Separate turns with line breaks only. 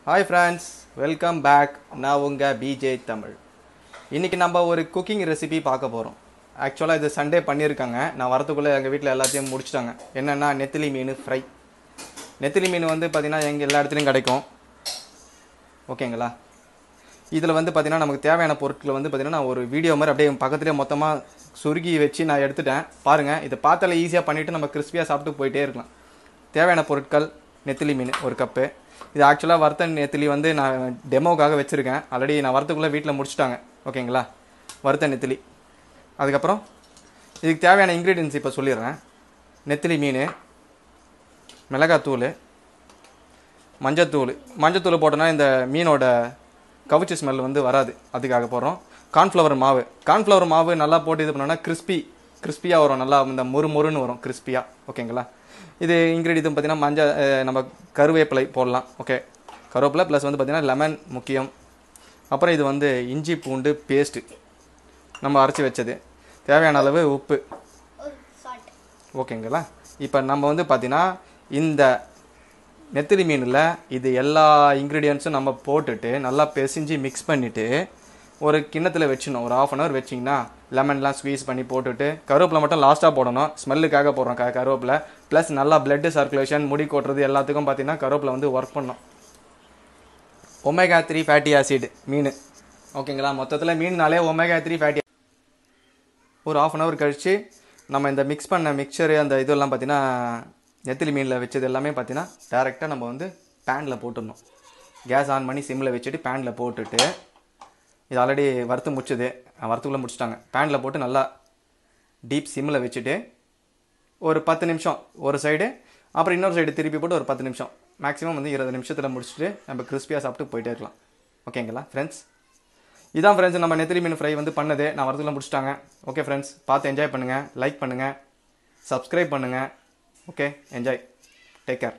Hi friends, welcome back. நான் உங்கள் PJ Tamil. இன்றைக்கி நம்ம ஒரு குக்கிங் ரெசிபி பார்க்க போகிறோம். ஆக்சுவலாக இது சண்டே பண்ணியிருக்காங்க. நான் வரத்துக்குள்ளே எங்கள் வீட்டில் எல்லாத்தையும் முடிச்சிட்டாங்க. என்னென்னா நெத்திலி மீன் ஃப்ரை. நெத்திலி மீன் வந்து பார்த்திங்கன்னா எங்கள் எல்லா இடத்துலையும் கிடைக்கும். ஓகேங்களா? இதில் வந்து பார்த்திங்கன்னா நமக்கு தேவையான பொருட்களை வந்து பார்த்திங்கன்னா நான் ஒரு வீடியோ மாதிரி அப்படியே பக்கத்துலேயே மொத்தமாக சுருகி வச்சு நான் எடுத்துட்டேன். பாருங்கள், இதை பார்த்தாலே ஈஸியாக பண்ணிவிட்டு நம்ம கிறிஸ்பியாக சாப்பிட்டு போயிட்டே இருக்கலாம். தேவையான பொருட்கள்: நெத்திலி மீன் ஒரு கப்பு. இது ஆக்சுவலாக வறுத்த நெத்திலி வந்து நான் டெமோக்காக வச்சுருக்கேன். ஆல்ரெடி நான் வரத்துக்குள்ளே வீட்டில் முடிச்சிட்டாங்க. ஓகேங்களா? வறுத்த நெத்திலி. அதுக்கப்புறம் இதுக்கு தேவையான இன்க்ரீடியன்ஸ் இப்போ சொல்லிடுறேன். நெத்திலி மீன், மிளகாத்தூள், மஞ்சத்தூள் போட்டோன்னா இந்த மீனோட கவுச்சி ஸ்மெல் வந்து வராது, அதுக்காக போடுறோம். கார்ன்ஃப்ளவர் மாவு நல்லா போட்டு இது பண்ணோன்னா கிறிஸ்பியாக வரும், நல்லா இந்த மொறுன்னு வரும் கிறிஸ்பியாக. ஓகேங்களா? இது இன்க்ரீடியன்ட் பார்த்திங்கன்னா நம்ம கருவேப்பிலை போடலாம். ஓகே, கருவேப்பிலை ப்ளஸ் வந்து பார்த்திங்கன்னா லெமன் முக்கியம். அப்புறம் இது வந்து இஞ்சி பூண்டு பேஸ்ட்டு நம்ம அரைச்சி வச்சது, தேவையான அளவு உப்பு. ஓகேங்களா? இப்போ நம்ம வந்து பார்த்திங்கன்னா இந்த நெத்திலி மீனில் இது எல்லா இன்க்ரீடியன்ஸும் நம்ம போட்டுட்டு நல்லா பிசைஞ்சு மிக்ஸ் பண்ணிவிட்டு ஒரு கிண்ணத்தில் வச்சிடணும். ஒரு 1/2 hour வச்சிங்கன்னா லெமன்லாம் ஸ்குவீஸ் பண்ணி போட்டுட்டு, கருவேப்பிலை மட்டும் லாஸ்ட்டாக போடணும், ஸ்மெல்லுக்காக போடுறோம் கருவேப்பிலை. ப்ளஸ் நல்லா பிளட் சர்க்குலேஷன், முடி கொட்டுறது எல்லாத்துக்கும் பார்த்திங்கன்னா கருவேப்பிலை வந்து ஒர்க் பண்ணோம். ஒமேகா 3 ஃபேட்டி ஆசிட் மீன். ஓகேங்களா? மொத்தத்தில் மீன்னாலே ஒமேகா 3 ஃபேட்டி. ஒரு 1/2 hour கழித்து நம்ம இந்த மிக்ஸ் பண்ண மிக்சரு அந்த இதெல்லாம் பார்த்திங்கன்னா நெத்திலி மீனில் வச்சது எல்லாமே பார்த்திங்கன்னா டேரெக்டாக நம்ம வந்து பேனில் போட்டுடணும். கேஸ் ஆன் பண்ணி சிம்மில் வச்சுட்டு பேனில் போட்டுட்டு, இது ஆல்ரெடி வரத்துக்குள்ளே முடிச்சிட்டாங்க. பேனில் போட்டு நல்லா டீப் சிம்மில் வச்சுட்டு ஒரு 10 நிமிஷம் ஒரு சைடு, அப்புறம் இன்னொரு சைடு திருப்பி போட்டு ஒரு 10 நிமிஷம், மேக்ஸிமம் வந்து 20 நிமிஷத்தில் முடிச்சுட்டு நம்ம கிறிஸ்பியாக சாப்பிட்டு போயிட்டே இருக்கலாம். ஓகேங்களா ஃப்ரெண்ட்ஸ்? இதான் ஃப்ரெண்ட்ஸ் நம்ம நெத்திலி மீன் ஃப்ரை வந்து பண்ணது. நான் வரதுக்குள்ளே முடிச்சிட்டாங்க. ஓகே ஃப்ரெண்ட்ஸ், பார்த்து என்ஜாய் பண்ணுங்கள், லைக் பண்ணுங்கள், சப்ஸ்கிரைப் பண்ணுங்கள். Okay, enjoy, take care.